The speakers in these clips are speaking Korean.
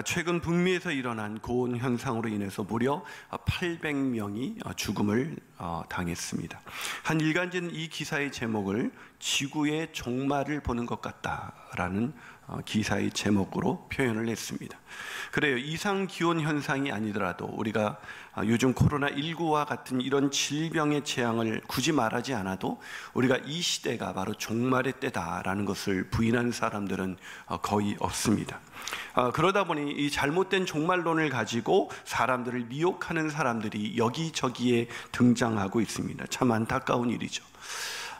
최근 북미에서 일어난 고온 현상으로 인해서 무려 800명이 죽음을 당했습니다. 한 일간지는 이 기사의 제목을 지구의 종말을 보는 것 같다라는 기사의 제목으로 표현을 했습니다. 그래요. 이상 기온 현상이 아니더라도 우리가 요즘 코로나19와 같은 이런 질병의 재앙을 굳이 말하지 않아도 우리가 이 시대가 바로 종말의 때다라는 것을 부인하는 사람들은 거의 없습니다. 그러다 보니 이 잘못된 종말론을 가지고 사람들을 미혹하는 사람들이 여기저기에 등장하고 있습니다. 참 안타까운 일이죠.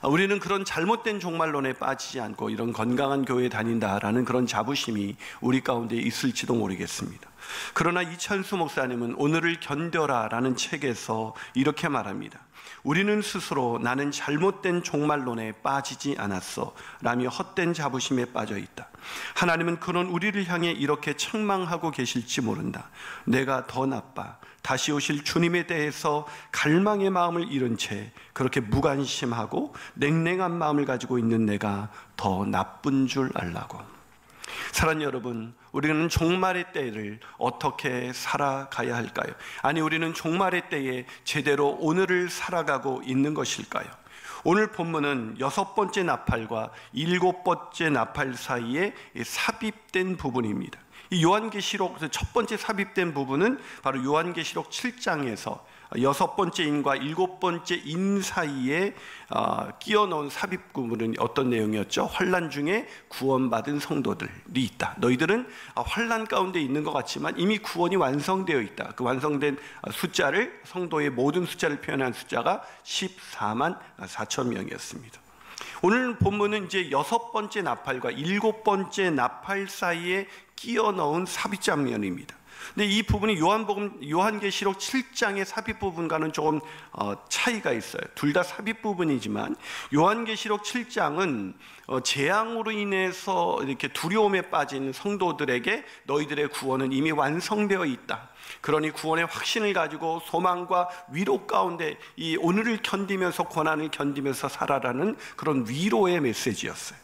우리는 그런 잘못된 종말론에 빠지지 않고 이런 건강한 교회에 다닌다라는 그런 자부심이 우리 가운데 있을지도 모르겠습니다. 그러나 이찬수 목사님은 오늘을 견뎌라라는 책에서 이렇게 말합니다. 우리는 스스로 나는 잘못된 종말론에 빠지지 않았어 라며 헛된 자부심에 빠져 있다. 하나님은 그런 우리를 향해 이렇게 책망하고 계실지 모른다. 내가 더 나빠. 다시 오실 주님에 대해서 갈망의 마음을 잃은 채 그렇게 무관심하고 냉랭한 마음을 가지고 있는 내가 더 나쁜 줄 알라고. 사랑하는 여러분, 우리는 종말의 때를 어떻게 살아가야 할까요? 아니, 우리는 종말의 때에 제대로 오늘을 살아가고 있는 것일까요? 오늘 본문은 6번째 나팔과 7번째 나팔 사이에 삽입된 부분입니다. 이 요한계시록 첫 번째 삽입된 부분은 바로 요한계시록 7장에서 6번째 인과 7번째 인 사이에 끼워 넣은 삽입 부분은 어떤 내용이었죠? 환난 중에 구원받은 성도들이 있다. 너희들은 환난 가운데 있는 것 같지만 이미 구원이 완성되어 있다. 그 완성된 숫자를, 성도의 모든 숫자를 표현한 숫자가 14만 4천 명이었습니다. 오늘 본문은 이제 6번째 나팔과 7번째 나팔 사이에 끼워 넣은 삽입 장면입니다. 근데 이 부분이 요한계시록 7장의 삽입 부분과는 조금 차이가 있어요. 둘 다 삽입 부분이지만 요한계시록 7장은 재앙으로 인해서 이렇게 두려움에 빠진 성도들에게 너희들의 구원은 이미 완성되어 있다. 그러니 구원의 확신을 가지고 소망과 위로 가운데 이 오늘을 견디면서 고난을 견디면서 살아라는 그런 위로의 메시지였어요.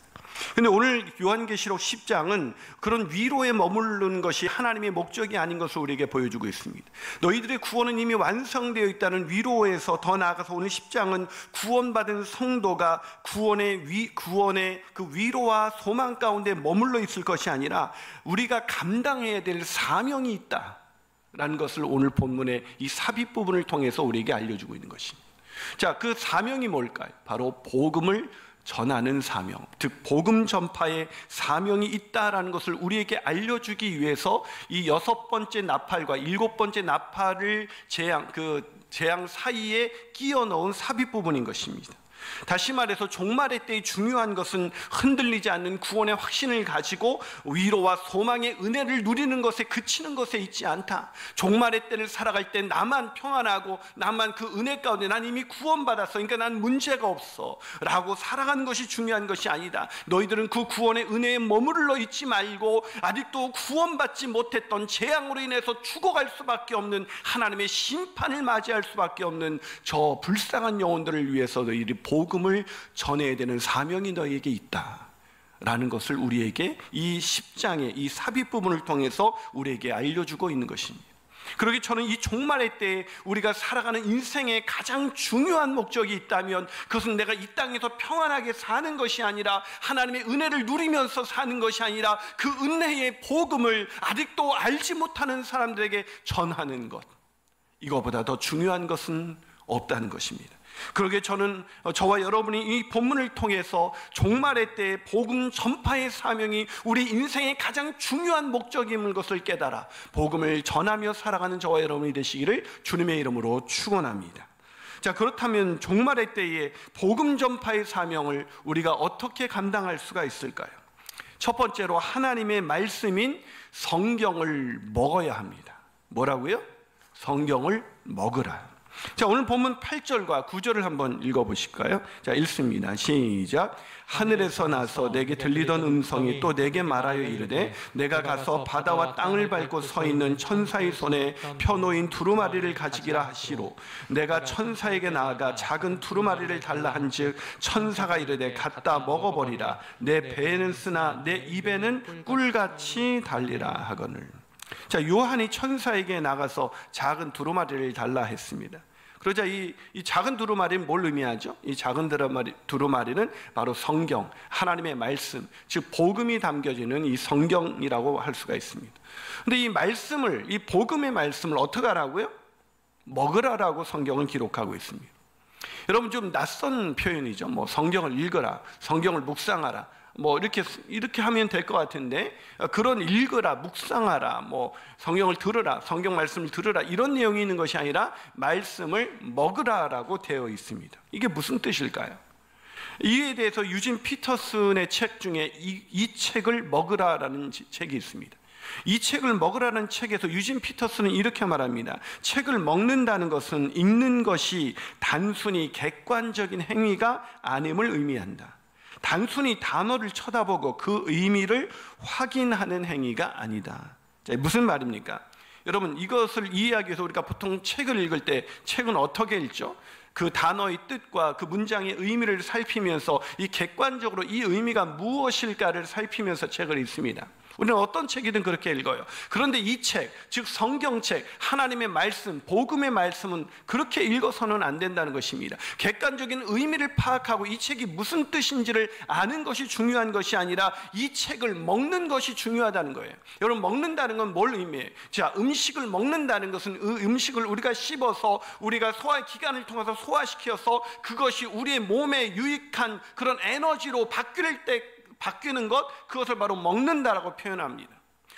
근데 오늘 요한계시록 10장은 그런 위로에 머무르는 것이 하나님의 목적이 아닌 것을 우리에게 보여주고 있습니다. 너희들의 구원은 이미 완성되어 있다는 위로에서 더 나아가서 오늘 10장은 구원받은 성도가 구원의 그 위로와 소망 가운데 머물러 있을 것이 아니라 우리가 감당해야 될 사명이 있다라는 것을 오늘 본문의 이 삽입 부분을 통해서 우리에게 알려주고 있는 것입니다. 자, 그 사명이 뭘까요? 바로 복음을 전하는 사명, 즉 복음 전파의 사명이 있다라는 것을 우리에게 알려주기 위해서 이 6번째 나팔과 7번째 나팔을 재앙 사이에 끼워 넣은 삽입 부분인 것입니다. 다시 말해서 종말의 때의 중요한 것은 흔들리지 않는 구원의 확신을 가지고 위로와 소망의 은혜를 누리는 것에 그치는 것에 있지 않다. 종말의 때를 살아갈 때 나만 평안하고 나만 그 은혜 가운데 난 이미 구원받았어, 그러니까 난 문제가 없어 라고 살아가는 것이 중요한 것이 아니다. 너희들은 그 구원의 은혜에 머무르러 있지 말고 아직도 구원받지 못했던 재앙으로 인해서 죽어갈 수밖에 없는 하나님의 심판을 맞이할 수밖에 없는 저 불쌍한 영혼들을 위해서 너희들이 복음을 전해야 되는 사명이 너희에게 있다라는 것을 우리에게 이 10장의 이 삽입 부분을 통해서 우리에게 알려주고 있는 것입니다. 그러기 저는 이 종말의 때에 우리가 살아가는 인생의 가장 중요한 목적이 있다면 그것은 내가 이 땅에서 평안하게 사는 것이 아니라 하나님의 은혜를 누리면서 사는 것이 아니라 그 은혜의 복음을 아직도 알지 못하는 사람들에게 전하는 것, 이거보다 더 중요한 것은 없다는 것입니다. 그러기에 저는 저와 여러분이 이 본문을 통해서 종말의 때에 복음 전파의 사명이 우리 인생의 가장 중요한 목적임을 것을 깨달아 복음을 전하며 살아가는 저와 여러분이 되시기를 주님의 이름으로 축원합니다. 자, 그렇다면 종말의 때에 복음 전파의 사명을 우리가 어떻게 감당할 수가 있을까요? 첫 번째로 하나님의 말씀인 성경을 먹어야 합니다. 뭐라고요? 성경을 먹으라. 자, 오늘 본문 8절과 9절을 한번 읽어보실까요? 자, 읽습니다. 시작. 하늘에서 나서 내게 들리던 음성이 또 내게 말하여 이르되 내가 가서 바다와 땅을 밟고 서 있는 천사의 손에 펴놓인 두루마리를 가지기라 하시로 내가 천사에게 나아가 작은 두루마리를 달라 한즉 천사가 이르되 갖다 먹어버리라. 내 배에는 쓰나 내 입에는 꿀같이 달리라 하거늘. 자, 요한이 천사에게 나가서 작은 두루마리를 달라 했습니다. 그러자 이 작은 두루마리는 뭘 의미하죠? 이 작은 두루마리는 바로 성경, 하나님의 말씀, 즉 복음이 담겨지는 이 성경이라고 할 수가 있습니다. 근데 이 말씀을, 이 복음의 말씀을 어떻게 하라고요? 먹으라라고 성경은 기록하고 있습니다. 여러분, 좀 낯선 표현이죠. 뭐 성경을 읽어라, 성경을 묵상하라, 뭐 이렇게 하면 될 것 같은데, 그런 읽으라, 묵상하라, 뭐 성경을 들으라, 성경 말씀을 들으라, 이런 내용이 있는 것이 아니라 말씀을 먹으라라고 되어 있습니다. 이게 무슨 뜻일까요? 이에 대해서 유진 피터슨의 책 중에 이 책을 먹으라라는 책이 있습니다. 이 책을 먹으라는 책에서 유진 피터슨은 이렇게 말합니다. 책을 먹는다는 것은 읽는 것이 단순히 객관적인 행위가 아님을 의미한다. 단순히 단어를 쳐다보고 그 의미를 확인하는 행위가 아니다. 자, 무슨 말입니까? 여러분, 이것을 이해하기 위해서 우리가 보통 책을 읽을 때 책은 어떻게 읽죠? 그 단어의 뜻과 그 문장의 의미를 살피면서 이 객관적으로 이 의미가 무엇일까를 살피면서 책을 읽습니다. 우리는 어떤 책이든 그렇게 읽어요. 그런데 이 책, 즉 성경책, 하나님의 말씀, 복음의 말씀은 그렇게 읽어서는 안 된다는 것입니다. 객관적인 의미를 파악하고 이 책이 무슨 뜻인지를 아는 것이 중요한 것이 아니라 이 책을 먹는 것이 중요하다는 거예요. 여러분, 먹는다는 건 뭘 의미해요? 자, 음식을 먹는다는 것은 음식을 우리가 씹어서 우리가 소화 기관을 통해서 소화시켜서 그것이 우리의 몸에 유익한 그런 에너지로 바뀌는 것, 그것을 바로 먹는다라고 표현합니다.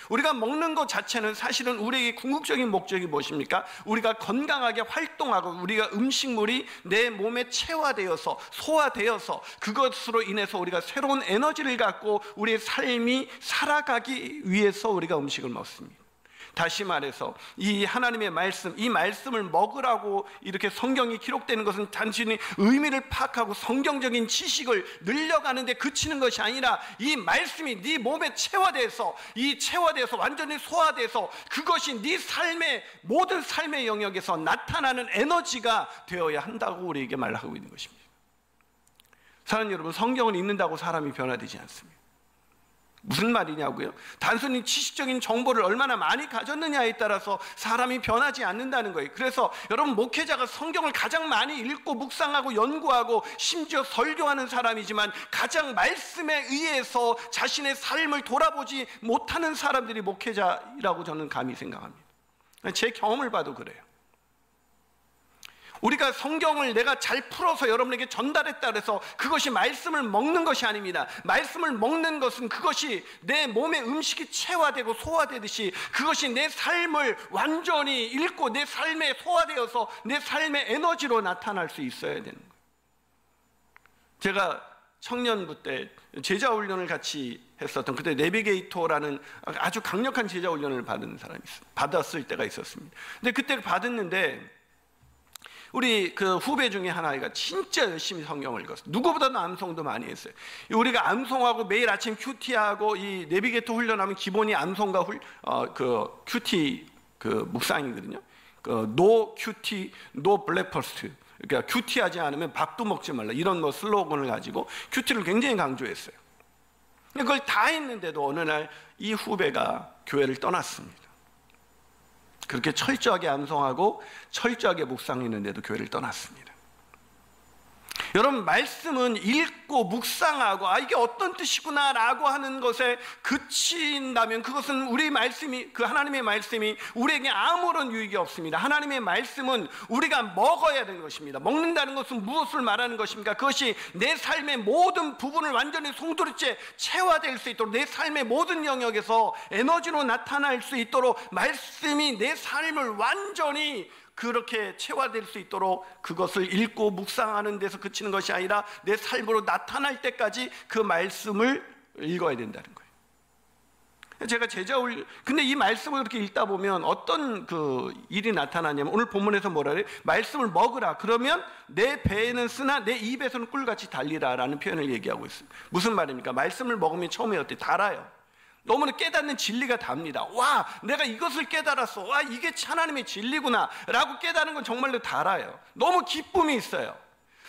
우리가 먹는 것 자체는 사실은 우리에게 궁극적인 목적이 무엇입니까? 우리가 건강하게 활동하고 우리가 음식물이 내 몸에 체화되어서 소화되어서 그것으로 인해서 우리가 새로운 에너지를 갖고 우리의 삶이 살아가기 위해서 우리가 음식을 먹습니다. 다시 말해서 이 하나님의 말씀, 이 말씀을 먹으라고 이렇게 성경이 기록되는 것은 단순히 의미를 파악하고 성경적인 지식을 늘려가는 데 그치는 것이 아니라 이 말씀이 네 몸에 체화돼서 완전히 소화돼서 그것이 네 삶의 모든 삶의 영역에서 나타나는 에너지가 되어야 한다고 우리에게 말하고 있는 것입니다. 사랑하는 여러분, 성경을 읽는다고 사람이 변화되지 않습니다. 무슨 말이냐고요? 단순히 지식적인 정보를 얼마나 많이 가졌느냐에 따라서 사람이 변하지 않는다는 거예요. 그래서 여러분, 목회자가 성경을 가장 많이 읽고 묵상하고 연구하고 심지어 설교하는 사람이지만 가장 말씀에 의해서 자신의 삶을 돌아보지 못하는 사람들이 목회자라고 저는 감히 생각합니다. 제 경험을 봐도 그래요. 우리가 성경을 내가 잘 풀어서 여러분에게 전달했다 그래서 그것이 말씀을 먹는 것이 아닙니다. 말씀을 먹는 것은 그것이 내 몸의 음식이 체화되고 소화되듯이 그것이 내 삶을 완전히 읽고 내 삶에 소화되어서 내 삶의 에너지로 나타날 수 있어야 되는 거예요. 제가 청년부 때 제자 훈련을 같이 했었던, 그때 내비게이터라는 아주 강력한 제자 훈련을 받았을 때가 있었습니다. 근데 그때 받았는데 우리 그 후배 중에 하나가 진짜 열심히 성경을 읽었어요. 누구보다도 암송도 많이 했어요. 우리가 암송하고 매일 아침 큐티하고 이 내비게이터 훈련하면 기본이 암송과 그 큐티 그 묵상이거든요. 그 노 큐티, 노 블랙퍼스트. 그러니까 큐티하지 않으면 밥도 먹지 말라, 이런 뭐 슬로건을 가지고 큐티를 굉장히 강조했어요. 그걸 다 했는데도 어느 날 이 후배가 교회를 떠났습니다. 그렇게 철저하게 암송하고 철저하게 묵상했는데도 교회를 떠났습니다. 여러분, 말씀은 읽고 묵상하고 이게 어떤 뜻이구나 라고 하는 것에 그친다면 그것은 우리 말씀이, 그 하나님의 말씀이 우리에게 아무런 유익이 없습니다. 하나님의 말씀은 우리가 먹어야 되는 것입니다. 먹는다는 것은 무엇을 말하는 것입니까? 그것이 내 삶의 모든 부분을 완전히 송두리째 체화될 수 있도록, 내 삶의 모든 영역에서 에너지로 나타날 수 있도록 말씀이 내 삶을 완전히 그렇게 체화될 수 있도록 그것을 읽고 묵상하는 데서 그치는 것이 아니라 내 삶으로 나타날 때까지 그 말씀을 읽어야 된다는 거예요. 제가 근데 이 말씀을 그렇게 읽다 보면 어떤 그 일이 나타나냐면, 오늘 본문에서 뭐라 그래요? 말씀을 먹으라. 그러면 내 배에는 쓰나 내 입에서는 꿀같이 달리라 라는 표현을 얘기하고 있어요. 무슨 말입니까? 말씀을 먹으면 처음에 어때? 달아요. 너무나 깨닫는 진리가 답니다. 와, 내가 이것을 깨달았어. 와, 이게 하나님의 진리구나 라고 깨달은 건 정말로 달아요. 너무 기쁨이 있어요.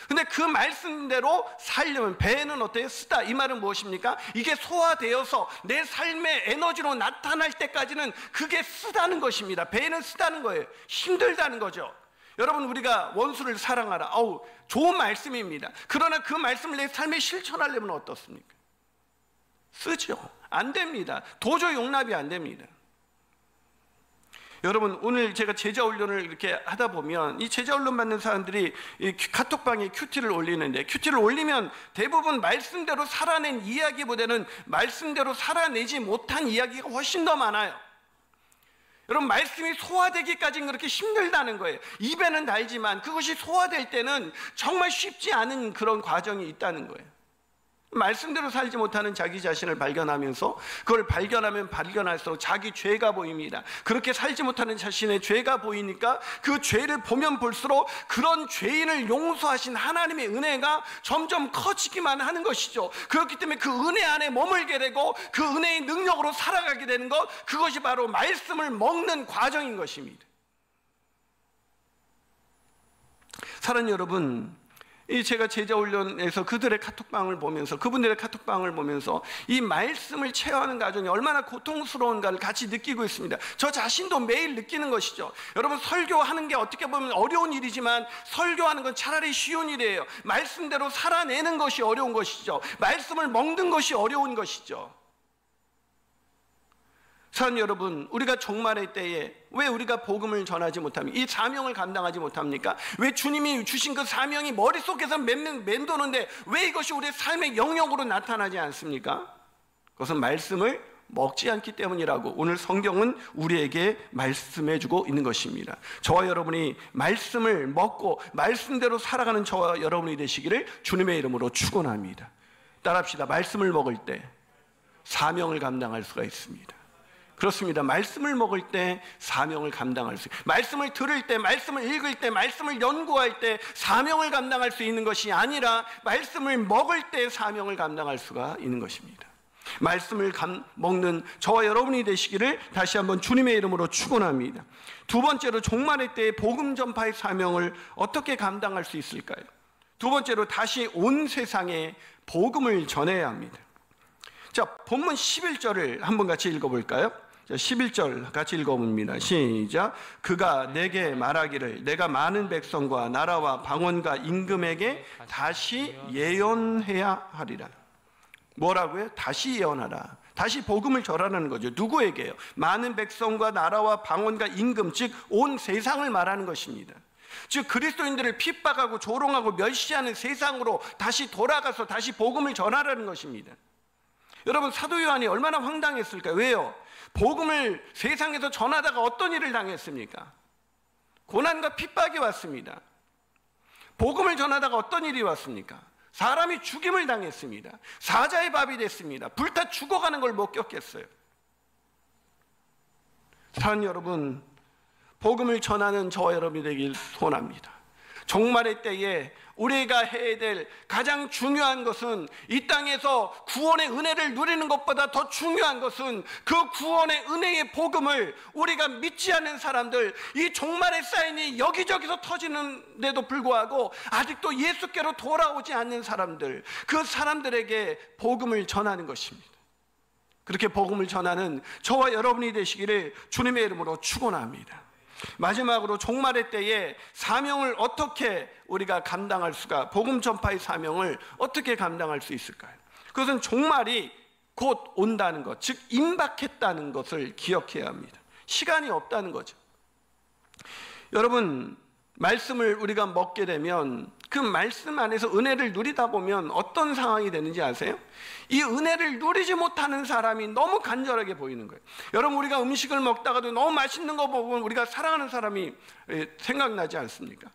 근데 그 말씀대로 살려면, 배는 어때요? 쓰다. 이 말은 무엇입니까? 이게 소화되어서 내 삶의 에너지로 나타날 때까지는 그게 쓰다는 것입니다. 배는 쓰다는 거예요. 힘들다는 거죠. 여러분, 우리가 원수를 사랑하라. 좋은 말씀입니다. 그러나 그 말씀을 내 삶에 실천하려면 어떻습니까? 쓰죠. 안 됩니다. 도저히 용납이 안 됩니다. 여러분, 오늘 제가 제자훈련을 이렇게 하다 보면 이 제자훈련 받는 사람들이 이 카톡방에 큐티를 올리는데, 큐티를 올리면 대부분 말씀대로 살아낸 이야기보다는 말씀대로 살아내지 못한 이야기가 훨씬 더 많아요. 여러분, 말씀이 소화되기까지는 그렇게 힘들다는 거예요. 입에는 달지만 그것이 소화될 때는 정말 쉽지 않은 그런 과정이 있다는 거예요. 말씀대로 살지 못하는 자기 자신을 발견하면서, 그걸 발견하면 발견할수록 자기 죄가 보입니다. 그렇게 살지 못하는 자신의 죄가 보이니까 그 죄를 보면 볼수록 그런 죄인을 용서하신 하나님의 은혜가 점점 커지기만 하는 것이죠. 그렇기 때문에 그 은혜 안에 머물게 되고 그 은혜의 능력으로 살아가게 되는 것, 그것이 바로 말씀을 먹는 과정인 것입니다. 사랑하는 여러분, 제가 제자훈련에서 그들의 카톡방을 보면서, 그분들의 카톡방을 보면서 이 말씀을 체화하는 과정이 얼마나 고통스러운가를 같이 느끼고 있습니다. 저 자신도 매일 느끼는 것이죠. 여러분, 설교하는 게 어떻게 보면 어려운 일이지만 설교하는 건 차라리 쉬운 일이에요. 말씀대로 살아내는 것이 어려운 것이죠. 말씀을 먹는 것이 어려운 것이죠. 사랑하는 여러분, 우리가 종말의 때에 왜 우리가 복음을 전하지 못합니까? 이 사명을 감당하지 못합니까? 왜 주님이 주신 그 사명이 머릿속에서 맴도는데 왜 이것이 우리의 삶의 영역으로 나타나지 않습니까? 그것은 말씀을 먹지 않기 때문이라고 오늘 성경은 우리에게 말씀해주고 있는 것입니다. 저와 여러분이 말씀을 먹고 말씀대로 살아가는 저와 여러분이 되시기를 주님의 이름으로 축원합니다. 따라합시다. 말씀을 먹을 때 사명을 감당할 수가 있습니다. 그렇습니다. 말씀을 먹을 때 사명을 감당할 수, 말씀을 들을 때, 말씀을 읽을 때, 말씀을 연구할 때 사명을 감당할 수 있는 것이 아니라 말씀을 먹을 때 사명을 감당할 수가 있는 것입니다. 말씀을 먹는 저와 여러분이 되시기를 다시 한번 주님의 이름으로 축원합니다. 두 번째로, 종말의 때에 복음 전파의 사명을 어떻게 감당할 수 있을까요? 두 번째로, 다시 온 세상에 복음을 전해야 합니다. 자, 본문 11절을 한번 같이 읽어볼까요? 11절 같이 읽어봅니다. 시작. 그가 내게 말하기를 내가 많은 백성과 나라와 방언과 임금에게 다시 예언해야 하리라. 뭐라고요? 다시 예언하라. 다시 복음을 전하라는 거죠. 누구에게요? 많은 백성과 나라와 방언과 임금, 즉 온 세상을 말하는 것입니다. 즉 그리스도인들을 핍박하고 조롱하고 멸시하는 세상으로 다시 돌아가서 다시 복음을 전하라는 것입니다. 여러분, 사도 요한이 얼마나 황당했을까요? 왜요? 복음을 세상에서 전하다가 어떤 일을 당했습니까? 고난과 핍박이 왔습니다. 복음을 전하다가 어떤 일이 왔습니까? 사람이 죽임을 당했습니다. 사자의 밥이 됐습니다. 불타 죽어가는 걸 못 겪겠어요. 사랑하는 여러분, 복음을 전하는 저와 여러분이 되길 소원합니다. 종말의 때에 우리가 해야 될 가장 중요한 것은, 이 땅에서 구원의 은혜를 누리는 것보다 더 중요한 것은 그 구원의 은혜의 복음을 우리가 믿지 않는 사람들, 이 종말의 사인이 여기저기서 터지는데도 불구하고 아직도 예수께로 돌아오지 않는 사람들, 그 사람들에게 복음을 전하는 것입니다. 그렇게 복음을 전하는 저와 여러분이 되시기를 주님의 이름으로 축원합니다. 마지막으로, 종말의 때에 사명을 어떻게 우리가 감당할 수가, 복음 전파의 사명을 어떻게 감당할 수 있을까요? 그것은 종말이 곧 온다는 것, 즉 임박했다는 것을 기억해야 합니다. 시간이 없다는 거죠. 여러분, 말씀을 우리가 먹게 되면 그 말씀 안에서 은혜를 누리다 보면 어떤 상황이 되는지 아세요? 이 은혜를 누리지 못하는 사람이 너무 간절하게 보이는 거예요. 여러분, 우리가 음식을 먹다가도 너무 맛있는 거 먹으면 우리가 사랑하는 사람이 생각나지 않습니까?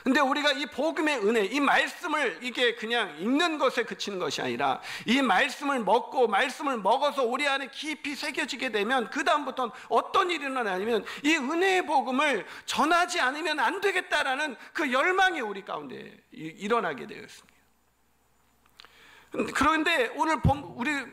근데 우리가 이 복음의 은혜, 이 말씀을 이게 그냥 읽는 것에 그치는 것이 아니라 이 말씀을 먹고 말씀을 먹어서 우리 안에 깊이 새겨지게 되면 그 다음부터는 어떤 일이 일어나냐면 이 은혜의 복음을 전하지 않으면 안 되겠다라는 그 열망이 우리 가운데 일어나게 되었습니다. 그런데 오늘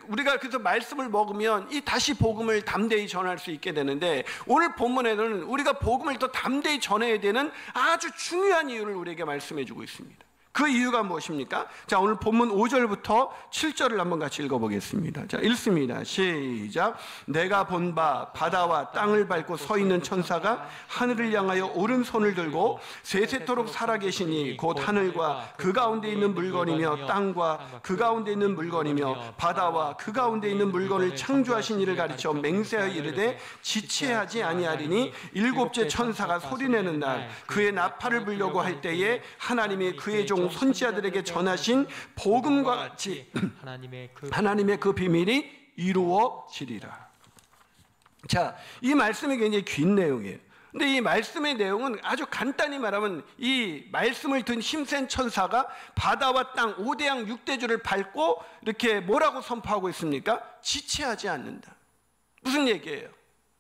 우리가 그래서 말씀을 먹으면 이 다시 복음을 담대히 전할 수 있게 되는데, 오늘 본문에는 우리가 복음을 더 담대히 전해야 되는 아주 중요한 이유를 우리에게 말씀해 주고 있습니다. 그 이유가 무엇입니까? 자, 오늘 본문 5절부터 7절을 한번 같이 읽어보겠습니다. 자, 읽습니다. 시작. 내가 본 바 바다와 땅을 밟고 서 있는 천사가 하늘을 향하여 오른손을 들고 세세토록 살아계시니 곧 하늘과 그 가운데 있는 물건이며 땅과 그 가운데 있는 물건이며 바다와 그 가운데 있는 물건을 창조하신 이를 가르쳐 맹세하여 이르되 지체하지 아니하리니 일곱째 천사가 소리내는 날 그의 나팔을 불려고 할 때에 하나님이 그의 종 선지자들에게 전하신 복음과 같이 하나님의 그 비밀이 이루어지리라. 자, 이 말씀이 굉장히 긴 내용이에요. 근데 이 말씀의 내용은 아주 간단히 말하면, 이 말씀을 든 힘센 천사가 바다와 땅 5대양 6대주를 밟고 이렇게 뭐라고 선포하고 있습니까? 지체하지 않는다. 무슨 얘기예요?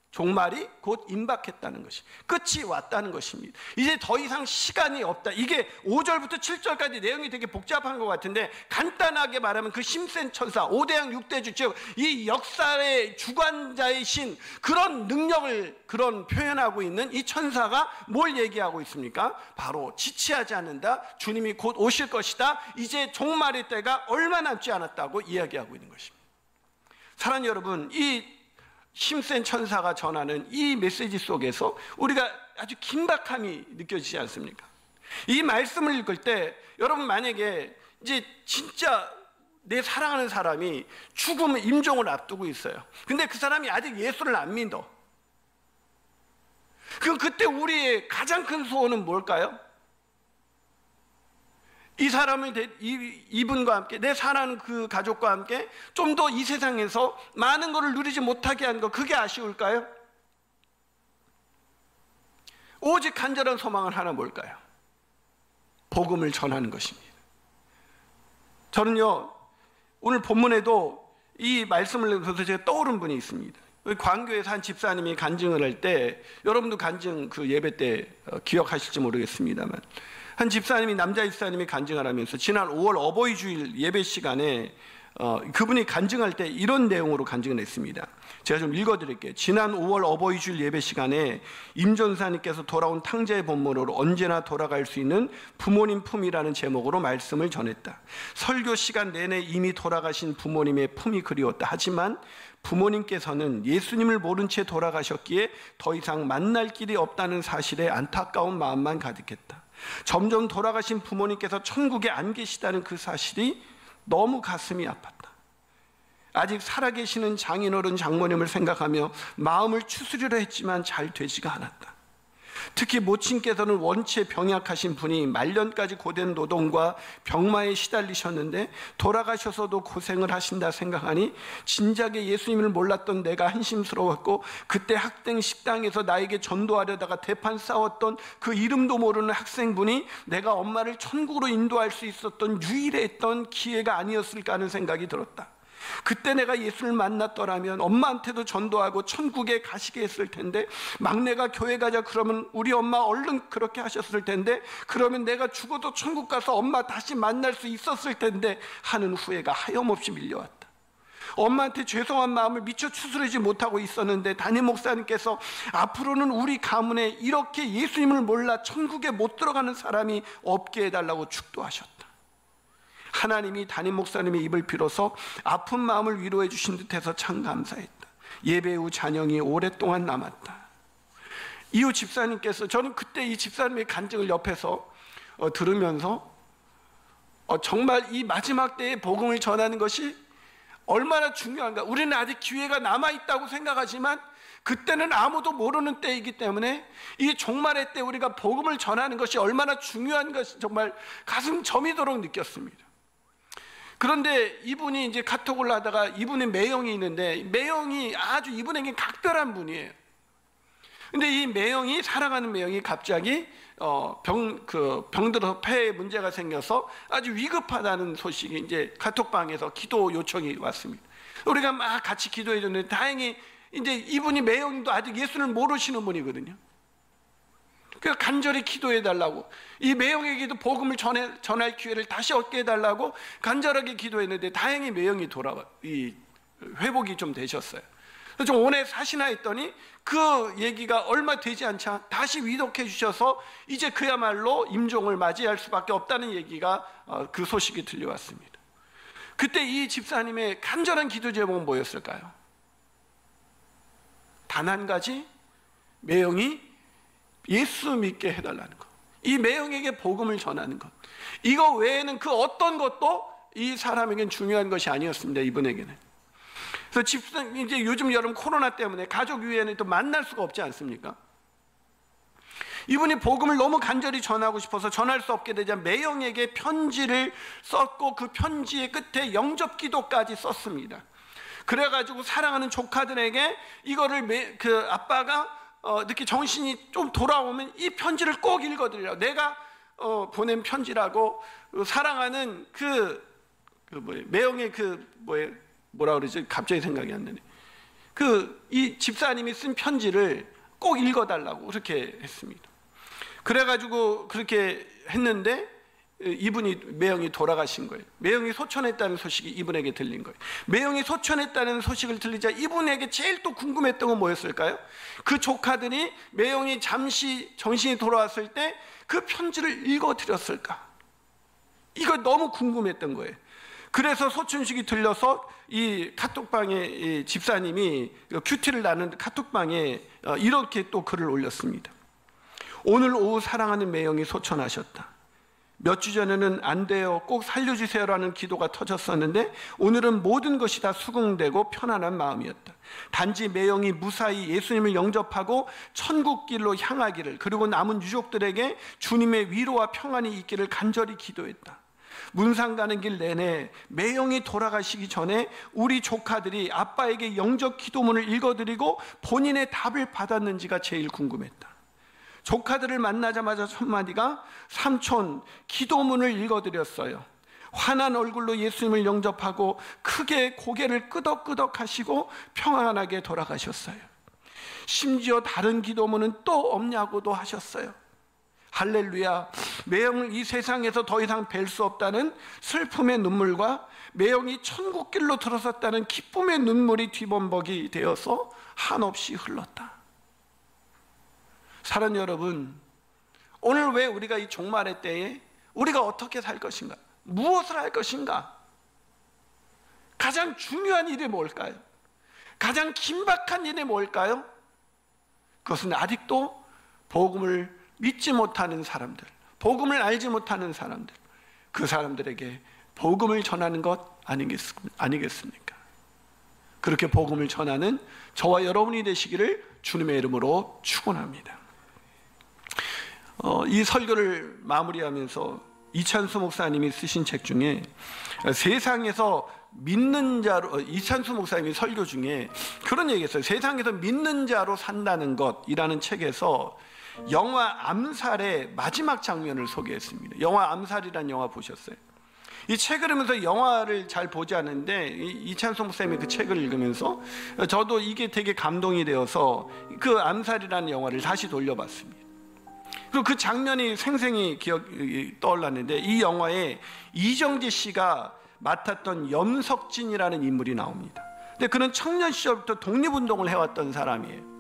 종말이 곧 임박했다는 것이, 끝이 왔다는 것입니다. 이제 더 이상 시간이 없다. 이게 5절부터 7절까지 내용이 되게 복잡한 것 같은데, 간단하게 말하면 그 힘센 천사, 5대양 6대주, 즉 이 역사의 주관자이신 그런 능력을 표현하고 있는 이 천사가 뭘 얘기하고 있습니까? 바로 지체하지 않는다, 주님이 곧 오실 것이다, 이제 종말의 때가 얼마 남지 않았다고 이야기하고 있는 것입니다. 사랑하는 여러분, 이 힘센 천사가 전하는 이 메시지 속에서 우리가 아주 긴박함이 느껴지지 않습니까? 이 말씀을 읽을 때 여러분, 만약에 이제 진짜 내 사랑하는 사람이 죽음 임종을 앞두고 있어요. 근데 그 사람이 아직 예수를 안 믿어. 그럼 그때 우리의 가장 큰 소원은 뭘까요? 이 사람을, 이분과 함께, 내 사랑하는 그 가족과 함께 좀 더 이 세상에서 많은 것을 누리지 못하게 하는 것, 그게 아쉬울까요? 오직 간절한 소망은 하나, 뭘까요? 복음을 전하는 것입니다. 저는요, 오늘 본문에도 이 말씀을 읽어서 제가 떠오른 분이 있습니다. 광교에서 한 집사님이 간증을 할 때, 여러분도 간증 그 예배 때 기억하실지 모르겠습니다만, 한 집사님이, 남자 집사님이 간증을 하면서 지난 5월 어버이 주일 예배 시간에 그분이 간증할 때 이런 내용으로 간증을 했습니다. 제가 좀 읽어드릴게요. 지난 5월 어버이 주일 예배 시간에 임 전사님께서 돌아온 탕자의 본문으로 언제나 돌아갈 수 있는 부모님 품이라는 제목으로 말씀을 전했다. 설교 시간 내내 이미 돌아가신 부모님의 품이 그리웠다. 하지만 부모님께서는 예수님을 모른 채 돌아가셨기에 더 이상 만날 길이 없다는 사실에 안타까운 마음만 가득했다. 점점 돌아가신 부모님께서 천국에 안 계시다는 그 사실이 너무 가슴이 아팠다. 아직 살아계시는 장인어른 장모님을 생각하며 마음을 추스리려 했지만 잘 되지가 않았다. 특히 모친께서는 원체 병약하신 분이 말년까지 고된 노동과 병마에 시달리셨는데 돌아가셔서도 고생을 하신다 생각하니 진작에 예수님을 몰랐던 내가 한심스러웠고, 그때 학생 식당에서 나에게 전도하려다가 대판 싸웠던 그 이름도 모르는 학생분이 내가 엄마를 천국으로 인도할 수 있었던 유일했던 기회가 아니었을까 하는 생각이 들었다. 그때 내가 예수를 만났더라면 엄마한테도 전도하고 천국에 가시게 했을 텐데, 막내가 교회 가자 그러면 우리 엄마 얼른 그렇게 하셨을 텐데, 그러면 내가 죽어도 천국 가서 엄마 다시 만날 수 있었을 텐데 하는 후회가 하염없이 밀려왔다. 엄마한테 죄송한 마음을 미처 추스르지 못하고 있었는데 담임 목사님께서 앞으로는 우리 가문에 이렇게 예수님을 몰라 천국에 못 들어가는 사람이 없게 해달라고 축도하셨다. 하나님이 담임 목사님의 입을 빌어서 아픈 마음을 위로해 주신 듯해서 참 감사했다. 예배 후 잔영이 오랫동안 남았다. 이후 집사님께서, 저는 그때 이 집사님의 간증을 옆에서 들으면서 정말 이 마지막 때에 복음을 전하는 것이 얼마나 중요한가. 우리는 아직 기회가 남아있다고 생각하지만 그때는 아무도 모르는 때이기 때문에 이 종말의 때 우리가 복음을 전하는 것이 얼마나 중요한 것이 정말 가슴 저미도록 느꼈습니다. 그런데 이분이 이제 카톡을 하다가, 이분의 매형이 있는데, 매형이 아주 이분에게 각별한 분이에요. 근데 이 매형이, 사랑하는 매형이 갑자기 병들어서 폐에 문제가 생겨서 아주 위급하다는 소식이 이제 카톡방에서 기도 요청이 왔습니다. 우리가 막 같이 기도해 줬는데, 다행히 이제 이분이, 매형도 아직 예수를 모르시는 분이거든요. 그 간절히 기도해 달라고, 이 매형에게도 복음을 전할 기회를 다시 얻게 해달라고 간절하게 기도했는데 다행히 매형이 회복이 좀 되셨어요. 그래서 좀 오래 사시나 했더니 그 얘기가 얼마 되지 않자 다시 위독해 주셔서 이제 그야말로 임종을 맞이할 수밖에 없다는 얘기가 그 소식이 들려왔습니다. 그때 이 집사님의 간절한 기도 제목은 뭐였을까요? 단 한 가지, 매형이 예수 믿게 해달라는 것, 이 매형에게 복음을 전하는 것, 이거 외에는 그 어떤 것도 이 사람에겐 중요한 것이 아니었습니다. 이분에게는. 그래서 집사님, 이제 요즘 여름 코로나 때문에 가족 위에는 또 만날 수가 없지 않습니까? 이분이 복음을 너무 간절히 전하고 싶어서 전할 수 없게 되자 매형에게 편지를 썼고 그 편지의 끝에 영접기도까지 썼습니다. 그래가지고 사랑하는 조카들에게 이거를 그 아빠가 이렇게 정신이 좀 돌아오면 이 편지를 꼭 읽어드리라고, 내가 보낸 편지라고, 사랑하는 매형의 뭐라 그러지? 갑자기 생각이 안 나네. 이 집사님이 쓴 편지를 꼭 읽어달라고 그렇게 했습니다. 그래가지고 그렇게 했는데 매형이 돌아가신 거예요. 매형이 소천했다는 소식이 이분에게 들린 거예요. 매형이 소천했다는 소식을 들리자 이분에게 제일 또 궁금했던 건 뭐였을까요? 그 조카들이 매형이 잠시 정신이 돌아왔을 때 그 편지를 읽어드렸을까? 이거 너무 궁금했던 거예요. 그래서 소천식이 들려서 이 카톡방에 이 집사님이 큐티를 나눈 카톡방에 이렇게 또 글을 올렸습니다. 오늘 오후 사랑하는 매형이 소천하셨다. 몇 주 전에는 안 돼요, 꼭 살려주세요라는 기도가 터졌었는데 오늘은 모든 것이 다 수긍되고 편안한 마음이었다. 단지 매형이 무사히 예수님을 영접하고 천국길로 향하기를, 그리고 남은 유족들에게 주님의 위로와 평안이 있기를 간절히 기도했다. 문상 가는 길 내내 매형이 돌아가시기 전에 우리 조카들이 아빠에게 영접 기도문을 읽어드리고 본인의 답을 받았는지가 제일 궁금했다. 조카들을 만나자마자 첫마디가 삼촌 기도문을 읽어드렸어요. 환한 얼굴로 예수님을 영접하고 크게 고개를 끄덕끄덕 하시고 평안하게 돌아가셨어요. 심지어 다른 기도문은 또 없냐고도 하셨어요. 할렐루야. 매형을 이 세상에서 더 이상 뵐 수 없다는 슬픔의 눈물과 매형이 천국길로 들어섰다는 기쁨의 눈물이 뒤범벅이 되어서 한없이 흘렀다. 사랑 여러분, 오늘 왜 우리가 이 종말의 때에 우리가 어떻게 살 것인가, 무엇을 할 것인가, 가장 중요한 일이 뭘까요? 가장 긴박한 일이 뭘까요? 그것은 아직도 복음을 믿지 못하는 사람들, 복음을 알지 못하는 사람들, 그 사람들에게 복음을 전하는 것 아니겠습니까? 그렇게 복음을 전하는 저와 여러분이 되시기를 주님의 이름으로 축원합니다. 이 설교를 마무리하면서 이찬수 목사님이 쓰신 책 중에 세상에서 믿는 자로, 이찬수 목사님이 설교 중에 그런 얘기했어요. 세상에서 믿는 자로 산다는 것이라는 책에서 영화 암살의 마지막 장면을 소개했습니다. 영화 암살이라는 영화 보셨어요? 이 책을 읽으면서 영화를 잘 보지 않는데 이찬수 목사님이 그 책을 읽으면서 저도 이게 되게 감동이 되어서 그 암살이라는 영화를 다시 돌려봤습니다. 그리고 그 장면이 생생히 기억이 떠올랐는데 이 영화에 이정재 씨가 맡았던 염석진이라는 인물이 나옵니다. 근데 그는 청년 시절부터 독립운동을 해왔던 사람이에요.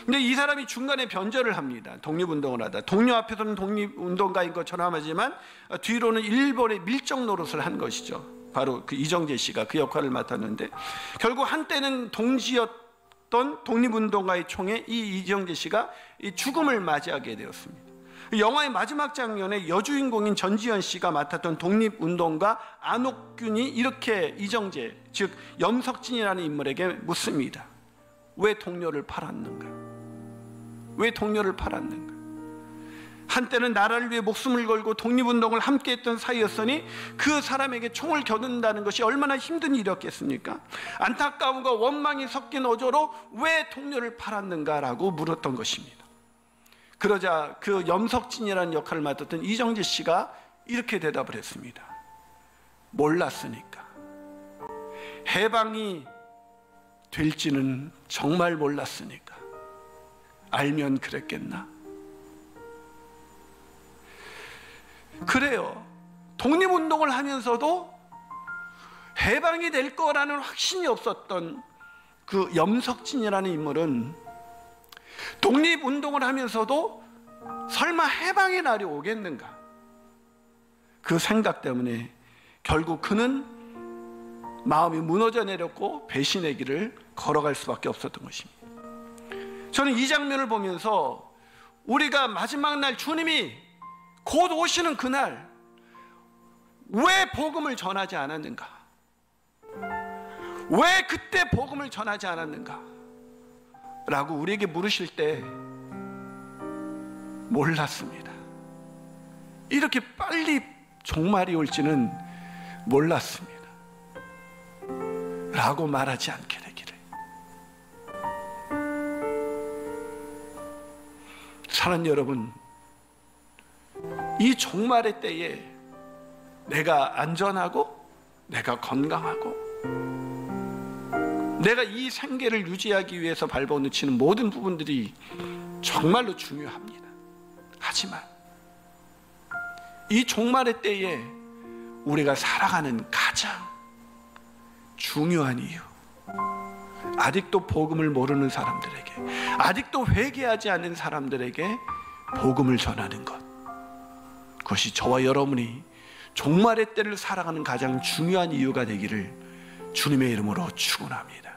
근데 이 사람이 중간에 변절을 합니다. 독립운동을 하다 동료 앞에서는 독립운동가인 것처럼 하지만 뒤로는 일본의 밀정 노릇을 한 것이죠. 바로 그 이정재 씨가 그 역할을 맡았는데 결국 한때는 동지였던 독립운동가의 총에 이 이정재 씨가 이 죽음을 맞이하게 되었습니다. 영화의 마지막 장면에 여주인공인 전지현 씨가 맡았던 독립운동가 안옥균이 이렇게 이정재, 즉 염석진이라는 인물에게 묻습니다. 왜 동료를 팔았는가? 왜 동료를 팔았는가? 한때는 나라를 위해 목숨을 걸고 독립운동을 함께했던 사이였으니 그 사람에게 총을 겨눈다는 것이 얼마나 힘든 일이었겠습니까? 안타까움과 원망이 섞인 어조로 왜 동료를 팔았는가라고 물었던 것입니다. 그러자 그 염석진이라는 역할을 맡았던 이정재 씨가 이렇게 대답을 했습니다. 몰랐으니까. 해방이 될지는 정말 몰랐으니까. 알면 그랬겠나? 그래요. 독립운동을 하면서도 해방이 될 거라는 확신이 없었던 그 염석진이라는 인물은 독립운동을 하면서도 설마 해방의 날이 오겠는가, 그 생각 때문에 결국 그는 마음이 무너져 내렸고 배신의 길을 걸어갈 수밖에 없었던 것입니다. 저는 이 장면을 보면서 우리가 마지막 날 주님이 곧 오시는 그날 왜 복음을 전하지 않았는가, 왜 그때 복음을 전하지 않았는가 라고 우리에게 물으실 때 몰랐습니다. 이렇게 빨리 종말이 올지는 몰랐습니다 라고 말하지 않게 되기를. 사랑하는 여러분, 이 종말의 때에 내가 안전하고 내가 건강하고 내가 이 생계를 유지하기 위해서 발버둥치는 모든 부분들이 정말로 중요합니다. 하지만 이 종말의 때에 우리가 살아가는 가장 중요한 이유, 아직도 복음을 모르는 사람들에게, 아직도 회개하지 않는 사람들에게 복음을 전하는 것, 그것이 저와 여러분이 종말의 때를 살아가는 가장 중요한 이유가 되기를 주님의 이름으로 축원합니다.